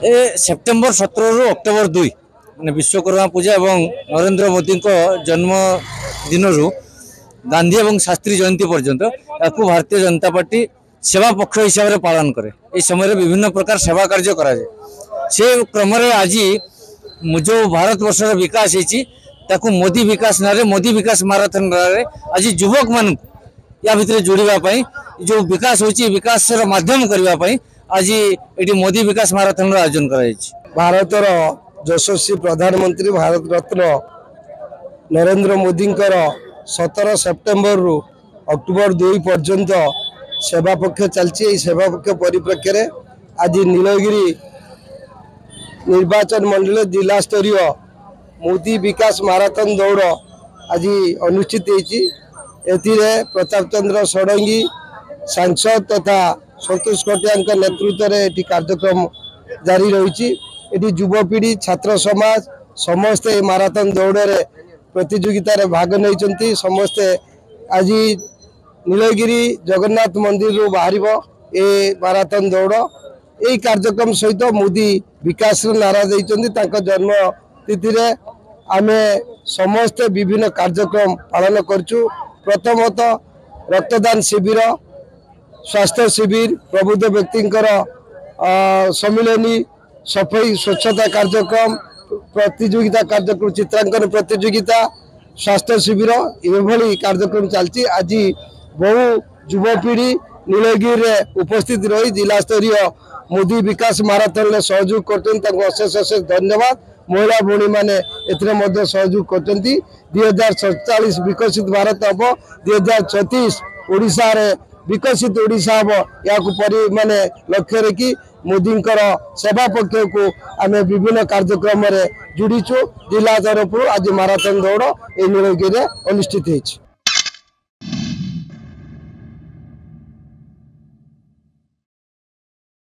ए September 17 रु October 2 माने विश्वकर्मा पूजा और नरेंद्र मोदी जन्मदिन गांधी और शास्त्री जयंती पर्यंत या भारतीय जनता पार्टी सेवा पक्ष हिसाब से पालन करे। इस समय विभिन्न प्रकार सेवा कार्य करा से क्रम आज जो भारत वर्ष विकास होती मोदी विकास ना मोदी विकास माराथन आज युवक मान या भितर जोड़ापी जो विकास होची विकास माध्यम करने आज ये मोदी विकास माराथन आयोजन कर भारतर यशस्वी प्रधानमंत्री भारत रत्न नरेंद्र मोदी 17 सेप्टेम्बर रु अक्टोबर 2 पर्यंत सेवा पक्ष चलती। सेवा पक्ष परिप्रेक्षी में आज नीलगिरी निर्वाचन मंडल जिला स्तरीय मोदी विकास माराथन दौड़ आज अनुष्ठित होती। प्रताप चंद्र षडंगी सांसद तथा संतोष कटिया नेतृत्व में कार्यक्रम जारी रही। युवपीढ़ी छात्र समाज समस्ते माराथन दौड़ प्रतियोगिता भाग नहीं। समस्ते आज नीलगिरी जगन्नाथ मंदिर रू बाहर ए माराथन दौड़ यही कार्यक्रम सहित मोदी विकास नारा देते जन्म तिथि आम समस्ते विभिन्न कार्यक्रम पालन करचु। प्रथमतः रक्तदान शिविर स्वास्थ्य शिविर प्रबुद्ध व्यक्ति सम्मिलनी सफाई स्वच्छता कार्यक्रम प्रतियोगिता कार्यक्रम चित्रांकन प्रतियोगिता स्वास्थ्य शिविर ये कार्यक्रम चलती। आज बहु युवपीढ़ी नीलगिरी उपस्थित रही जिला स्तरीय मोदी विकास माराथन में सहयोग कर अशेष अशेष धन्यवाद। महिला भौणी मैंने ए सहयोग कर 2047 विकसित भारत हम 2036 ओडिशा रे विकसित ओडिशा हम या माने लक्ष्य रखी मोदी सेवा पक्ष को आम विभिन्न कार्यक्रम जोड़ीचु। जिला तरफ आज माराथन दौड़ नीलगिरी अनुष्ठित होती।